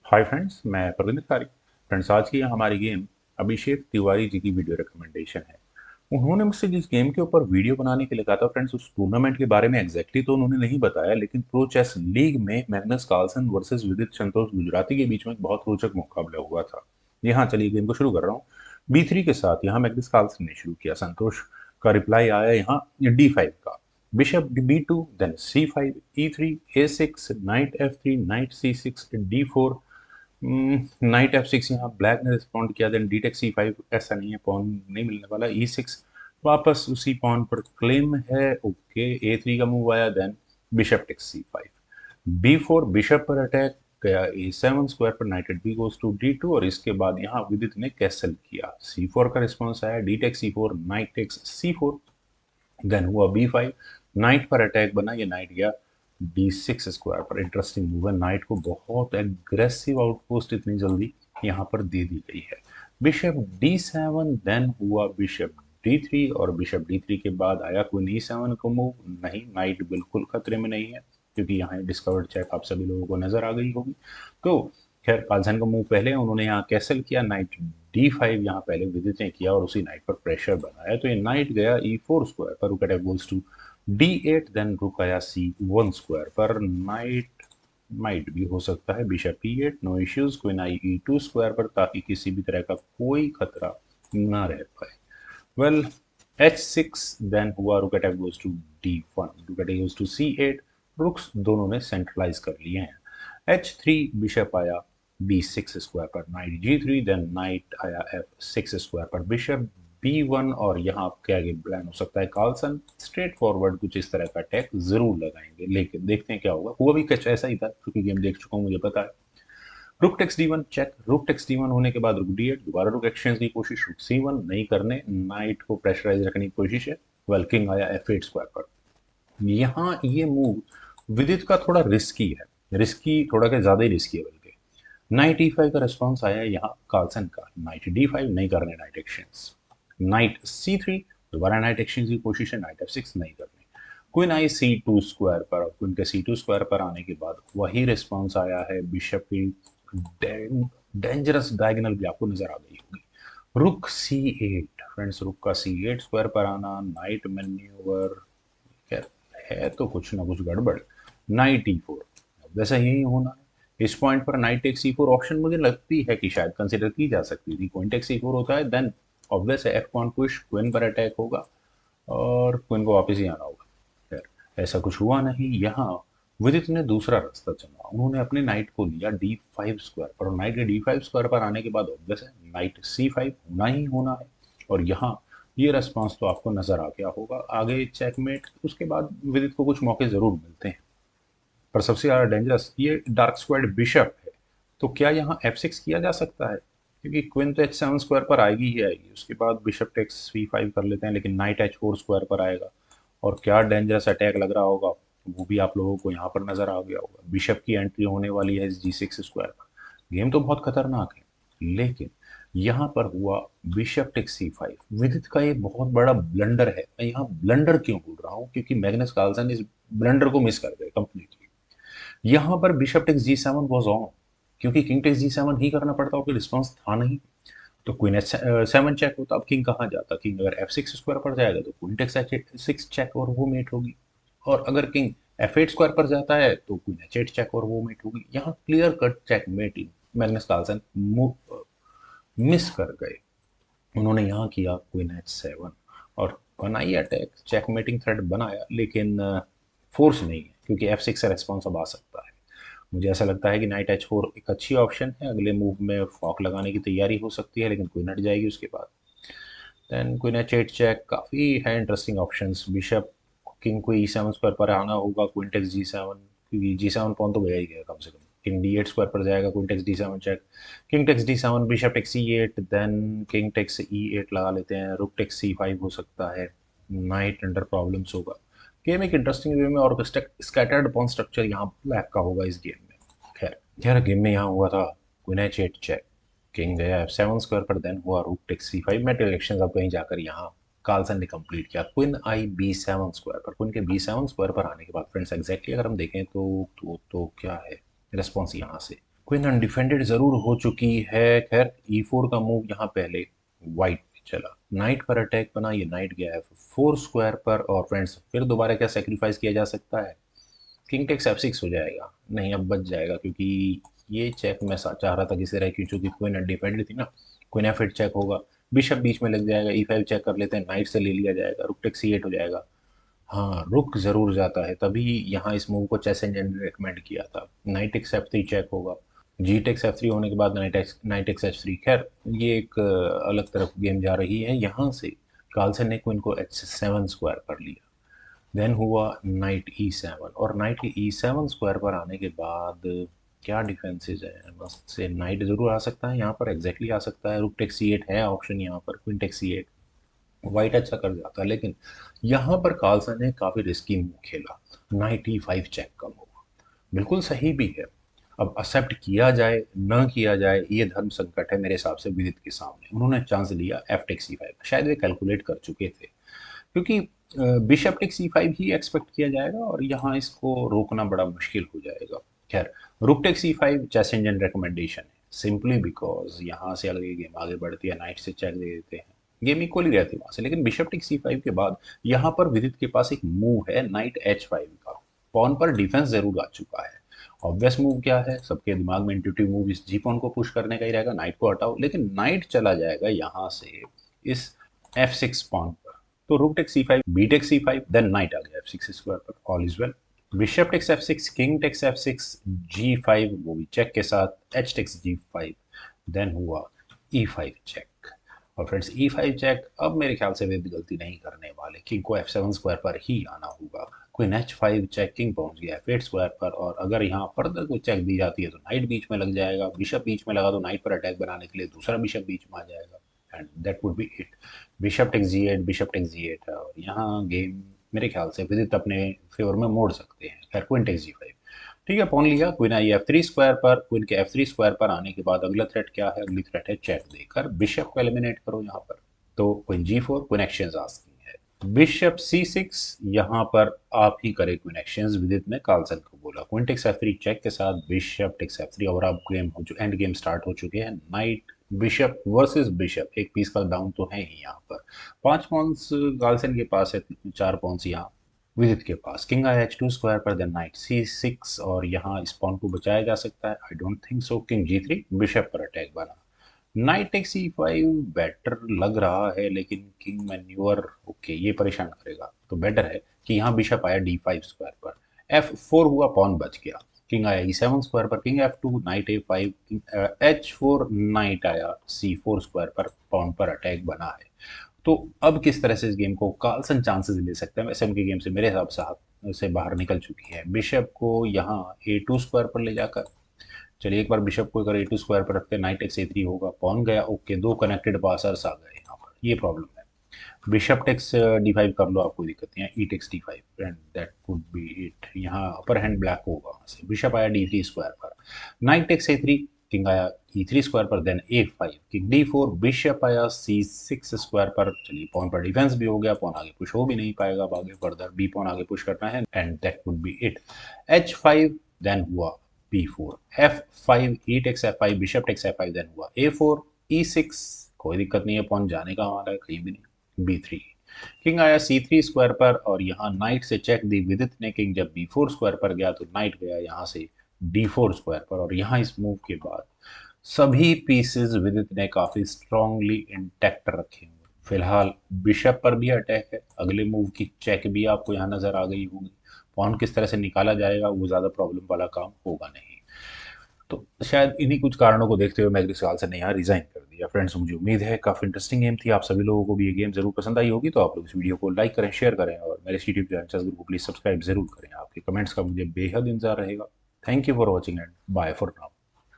Hi friends, मैं प्रविंद कारी। Friends, आज की हमारी गेम अभिषेक तिवारी जी की वीडियो रिकमेंडेशन है। उन्होंने मुझसे जिस गेम के ऊपर वीडियो बनाने के लिए कहा था फ्रेंड्स, उस टूर्नामेंट के बारे में एग्जैक्टली तो उन्होंने नहीं बताया, लेकिन प्रो चेस लीग में मैग्नस कार्लसन वर्सेस विदित संतोष गुजराती के बीच में एक बहुत रोचक मुकाबला हुआ था। जी हाँ, चलिए गेम को शुरू कर रहा हूँ। B3 के साथ यहाँ मैग्नस कार्लसन ने शुरू किया। संतोष का रिप्लाई आया यहाँ D5 का। Bishop B2, then C5, E3, A6, knight F3, knight C6, D4, knight F6। यहाँ ब्लैक ने रिस्पॉन्ड किया। देन डी टेक C5, ऐसा नहीं है, पॉन नहीं मिलने वाला। E6 वापस उसी पॉन पर क्लेम है। ओके, A3 का मूव आया। Then bishop take C5, B4, bishop पर अटैक गया। A7 स्क्वायर पर knight at B goes to D2, और इसके बाद यहाँ विदित ने कैसल किया। C4 का रिस्पॉन्स आया। D take C4, knight takes C4, then हुआ B5, नाइट पर अटैक बना। ये नाइट गया D6 स्क्वायर पर। इंटरेस्टिंग मूव है, नाइट को बहुत एग्रेसिव आउटपोस्ट इतनी जल्दी यहाँ पर दे दी गई है। बिशप D7, देन हुआ बिशप D3, और बिशप D3 के बाद आया क्वीन E7 को मूव। नहीं, नाइट बिल्कुल खतरे में नहीं है, क्योंकि यहाँ डिस्कवर्ड चेक आप सभी लोगों को नजर आ गई होगी। तो खैर, कार्लसन का मूव पहले उन्होंने यहाँ कैसल किया। नाइट D5 यहाँ पहले विदित ने किया और उसी नाइट पर प्रेशर बनाया। तो ये नाइट गया E4 स्क्वायर पर, रुक attack goals to D8, then रुक आया C1 स्क्वायर पर। नाइट माइट भी हो सकता है। Bishop E8, no issues. Queen आई E2 स्क्वायर पर, ताकि किसी भी तरह का कोई खतरा ना रह पाए। वेल, H6, देन हुआ रुक अटैक गोज टू D1, रुक अटैक गोज टू C8। रुक्स दोनों ने सेंट्रलाइज कर लिए हैं। H3, बिशप आया B6 स्क्वायर पर, नाइट G3, देन नाइट आया F6 स्क्वायर पर, बिशप B1। और यहाँ क्या गेम प्लान हो सकता है? कार्लसन स्ट्रेट फॉरवर्ड कुछ इस तरह का अटैक जरूर लगाएंगे, लेकिन देखते हैं क्या होगा। हुआ भी कुछ ऐसा ही था, क्योंकि गेम देख चुका हूँ, मुझे पता है। Rook takes D1 check. Rook takes D1 होने के बाद रुक D8, दोबारा रुक एक्सचेंज की कोशिश। रुक C1 नहीं करने, नाइट को प्रेशराइज रखने की कोशिश है। वेल, किंग आया F8 स्क्वायर पर। यहाँ ये मूव विदित का थोड़ा रिस्की है, रिस्की थोड़ा क्या, ज्यादा ही रिस्की है बल्कि। नाइट E5 का रिस्पॉन्स आया यहाँ कार्लसन का। नाइट D5 नहीं करने, नाइट एक्सचेंज। नाइट C3, दोबारा नाइट एक्सचेंज की कोशिश है। नाइट F6 नहीं करने। क्वीन आई C2 स्क्वायर पर, और क्वीन के C2 स्क्वायर पर आने के बाद वही रिस्पॉन्स आया है। बिशप की डेंजरस डायगोनल भी आपको नजर आ गई होगी। रुक C8 फ्रेंड्स, रुक का C8 स्क्वायर पर आना। नाइट मैन्यूवर, खैर है तो कुछ ना कुछ गड़बड़। नाइट E4, वैसा यही होना है। इस पॉइंट पर नाइट टेक C4 ऑप्शन मुझे लगती है कि शायद कंसिडर की जा सकती थी। क्वीन टेक C4 होता है, देन ऑब्वियस है F पॉइंट पुश, क्वीन पर अटैक होगा और क्वीन को वापस ही आना होगा। खैर, ऐसा कुछ हुआ नहीं। यहाँ विदित ने दूसरा रास्ता चुना। उन्होंने अपने नाइट को लिया D5 स्क्वायर पर, और नाइट के D5 स्क्वायर पर आने के बाद ऑब्वियस है नाइट C5 होना ही होना है। और यहाँ ये रेस्पॉन्स तो आपको नजर आ गया होगा। आगे चेकमेट, उसके बाद विदित को कुछ मौके जरूर मिलते हैं, पर सबसे ज्यादा डेंजरस ये डार्क स्क्वायर्ड बिशप है। तो क्या यहाँ F6 किया जा सकता है? क्योंकि क्वीन तो H7 स्क्वायर पर आएगी ही आएगी। उसके बाद बिशप टेक्स C5 कर लेते हैं, लेकिन नाइट H4 स्क्वायर पर आएगा। और क्या डेंजरस अटैक लग रहा होगा, वो भी आप लोगों को यहाँ पर नजर आ गया होगा। बिशप की एंट्री होने वाली है G6 स्क्वायर पर। गेम तो बहुत खतरनाक है, लेकिन यहाँ पर हुआ बिशप टेक्स C5। विदित का ये बहुत बड़ा ब्लंडर है। मैं यहाँ ब्लंडर क्यों बोल रहा हूँ? क्योंकि मैग्नस कार्लसन इस ब्लंडर को मिस कर गए कंप्लीटली। यहाँ पर bishop takes G7 was on, क्योंकि किंग टेक्स G7 ही करना पड़ता, क्योंकि रिस्पॉन्स था नहीं। तो क्वीन H7 चेक होता, अब किंग कहाँ जाता? किंग अगर F6 स्क्वायर पर जाएगा तो क्वीन टेक्स H6 चेक और वो मेट होगी। और अगर किंग F8 स्क्वायर पर जाता है तो क्वीन H8 चेक और वो मेट होगी। यहाँ clear cut check mating Magnus Carlsen miss कर गए। उन्होंने यहाँ किया क्वीन H7 और बनाई अटैक, चेकमेटिंग थ्रेड बनाया, लेकिन फोर्स नहीं है, क्योंकि F6 से रेस्पॉन्स अब आ सकता है। मुझे ऐसा लगता है कि नाइट H4 एक अच्छी ऑप्शन है। अगले मूव में फॉक लगाने की तैयारी हो सकती है, लेकिन क्वीन हट जाएगी उसके बाद। देन क्वीन H8 चेक, काफ़ी है इंटरेस्टिंग ऑप्शंस। बिशप किंग को E7 स्क्वायर पर आना होगा। क्वीन टेक्स G7, क्योंकि G7 पॉन तो गया ही गया कम से कम। किंग D8 स्क्वायर पर जाएगा, queen takes D7 check. King takes D7, bishop takes E8, then king takes E8 लगा लेते हैं। रुक टेक्स C5 हो सकता है। नाइट अंडर प्रॉब्लम्स होगा। गेम एक इंटरेस्टिंग वे में, और स्कैटर्ड पॉन स्ट्रक्चर यहाँ ब्लैक का होगा इस गेम में। खैर, यार गेम में यहाँ हुआ था क्वीन H8 चेक, किंग गया F7 स्क्वायर पर, देन हुआ रूक टेक्स C5। मेट इलेक्शन अब कहीं जाकर यहाँ कार्लसन ने कंप्लीट किया क्वीन आई B7 स्क्वायर पर। क्वीन के B7 स्क्वायर पर आने के बाद फ्रेंड्स, एग्जैक्टली अगर हम देखें तो क्या है रिस्पॉन्स यहाँ से? क्वीन अनडिफेंडेड जरूर हो चुकी है। खैर E4 का मूव यहाँ पहले वाइट पे चला, नाइट पर अटैक बना, ये नाइट गया F4 स्क्वायर पर। और फ्रेंड्स फिर दोबारा क्या सेक्रीफाइस किया जा सकता है? किंग टेक्स F6 हो जाएगा, नहीं अब बच जाएगा, क्योंकि ये चेक मैं चाह रहा था किसे रहे, क्योंकि क्वीन अनडिफेंडेड थी ना। क्वीन F8 चेक होगा, बिशप बीच में लग जाएगा, E5 चेक कर लेते हैं, नाइट से ले लिया जाएगा, रुक टेक्स C8 हो जाएगा। हाँ, रुक ज़रूर जाता है, तभी यहाँ इस मूव को चेस इंजन ने रिकमेंड किया था। नाइट एक्स F3 चेक होगा, जी टेक्स F3 होने के बाद नाइट एक्स H3। खैर ये एक अलग तरफ गेम जा रही है। यहाँ से कार्लसन ने क्वीन को H7 स्क्वायर पर लिया, देन हुआ नाइट E7, और नाइट के E7 स्क्वायर पर आने के बाद क्या डिफेंसेस है? मस्त से नाइट जरूर आ सकता है यहाँ पर, एग्जैक्टली आ सकता है। रुक टेक्स C8 है ऑप्शन यहाँ पर, क्वीन टेक्स C8, वाइट अच्छा कर जाता है, लेकिन यहाँ पर कार्लसन ने काफी रिस्की मूव खेला, नाइट E5 चेक का मूव। बिल्कुल सही भी है। अब एक्सेप्ट किया जाए न किया जाए, ये धर्म संकट है मेरे हिसाब से विदित के सामने। उन्होंने चांस लिया F टेक्स C5, शायद वे कैलकुलेट कर चुके थे, क्योंकि बिशप टेक्स C5 ही एक्सपेक्ट किया जाएगा और यहाँ इसको रोकना बड़ा मुश्किल हो जाएगा। खैर rook takes C5 chess engine recommendation है, सिंपली बिकॉज यहाँ से अलग गेम आगे बढ़ती है, नाइट से चेक दे देते हैं, गेम इक्वली रहती है वहां से। लेकिन बिशप टेक्स C5 के बाद यहाँ पर विदित के पास एक मूव है नाइट H5 का, पॉन पर डिफेंस जरूर आ चुका है। ऑब्वियस मूव क्या है, सबके दिमाग में इंट्यूटिव मूव इस जी पॉन को पुश करने का ही रहेगा, नाइट को हटाओ, लेकिन नाइट चला जाएगा यहाँ से इस F6 पॉन पर। तो rook takes C5, B takes C5, then knight आ गया F6 स्क्वायर पर, all is well. Bishop takes F6, king takes F6, G5 वो भी चेक के साथ, H टेक्स G5, देन हुआ E5 चेक। और फ्रेंड्स E5 चेक, अब मेरे ख्याल से वे भी गलती नहीं करने वाले, किंग को F7 स्क्वायर पर ही आना होगा। क्वीन H5 चेक, किंग पहुंच गया F8 स्क्वायर पर, और अगर यहाँ फर्दर कोई चेक दी जाती है तो नाइट बीच में लग जाएगा, बिशप बीच में लगा तो नाइट पर अटैक बनाने के लिए दूसरा बिशप बीच में आ जाएगा, and that would be it. Bishop takes G8, bishop takes G8 है, और यहाँ गेम मेरे ख्याल से विदित अपने फेवर में मोड़ सकते हैं। खैर क्वीन टेक्स G5, ठीक है, पॉन लिया, क्वीन आई F3 स्क्वायर पर। क्वीन के F3 स्क्वायर पर आने के बाद अगला थ्रेट क्या है? अगली थ्रेट है चेक देकर बिशप को एलिमिनेट करो यहाँ पर। तो queen G4, queen exchange asking है, बिशप C6, यहाँ पर आप ही करे क्वीन एक्सचेंज, विदित ने कार्लसन को बोला। क्वीन टेक्स F3 चेक के साथ बिशप टेक्स F3, और अब गेम हो एंड गेम स्टार्ट हो चुके हैं। नाइट बिशप वर्सेस बिशप, एक पीस का डाउन तो है ही यहाँ पर। 5 पॉन्स कार्लसन के पास है, 4 पॉन्स यहाँ विदित के पास। किंग आया H2 स्क्वायर पर, देन नाइट C6, और यहाँ इस पॉन को बचाया जा सकता है, I don't think so. King G3, bishop पर अटैक बना, नाइट टेक्स C5 बेटर लग रहा है, लेकिन किंग मैन्यूअर ओके ये परेशान करेगा, तो बेटर है कि यहाँ बिशप आया D5 स्क्वायर पर, F4 हुआ, पॉन बच गया। किंग आया E7 स्क्वायर पर, king F2, night A5, H4, night आया C4 स्क्वायर पर, पॉन पर अटैक बना है। तो अब किस तरह से इस गेम को कार्लसन चांसेस ले सकते हैं? वैसे उनकी गेम से मेरे हिसाब से हाथ से बाहर निकल चुकी है। बिशप को यहाँ A2 स्क्वायर पर ले जाकर, चलिए एक बार बिशप को अगर A2 स्क्वायर पर रखते हैं, नाइट एक्स A3 होगा, पॉन गया, ओके, दो कनेक्टेड पासर्स आ गए यहाँ पर, ये प्रॉब्लम है। बिशप टेक्स D5 कर लो, आपको दिक्कत नहीं है, E takes D5, and that would be it. यहाँ अपर हैंड ब्लैक होगा वहाँ से। बिशप आया D3 स्क्वायर पर, नाइट टेक्स A3, किंग आया E3 स्क्वायर पर, then A5, king D4, bishop आया C6 स्क्वायर पर। चलिए पॉन पर डिफेंस भी हो गया, पॉन आगे पुश हो भी नहीं पाएगा, अब आगे फर्दर बी पॉन आगे पुश करना है, and that would be it. H5, then हुआ B4, F5, E takes F5, bishop takes F5, then हुआ A4, E6, कोई दिक्कत नहीं है, पॉन जाने का हमारा कहीं भी नहीं, B3, किंग आया C3 स्क्वायर पर, और यहाँ नाइट से चेक दी विदित ने। किंग जब B4 स्क्वायर पर गया तो नाइट गया यहाँ से D4 स्क्वायर पर, और यहाँ इस मूव के बाद सभी पीसेस विदित ने काफी स्ट्रांगली इंटैक्ट रखे हुए। फिलहाल बिशप पर भी अटैक है, अगले मूव की चेक भी आपको यहाँ नजर आ गई होगी। पॉन किस तरह से निकाला जाएगा वो ज्यादा प्रॉब्लम वाला काम होगा नहीं। तो शायद इन्हीं कुछ कारणों को देखते हुए मैं अगले साल से ने यहाँ रिजाइन कर दिया। फ्रेंड्स मुझे उम्मीद है काफी इंटरेस्टिंग गेम थी, आप सभी लोगों को भी ये गेम जरूर पसंद आई होगी। तो आप लोग इस वीडियो को लाइक करें, शेयर करें, और मेरे यूट्यूब चैनल को प्लीज सब्सक्राइब जरूर करें। आपके कमेंट्स का मुझे बेहद इंतजार रहेगा। Thank you for watching and bye for now.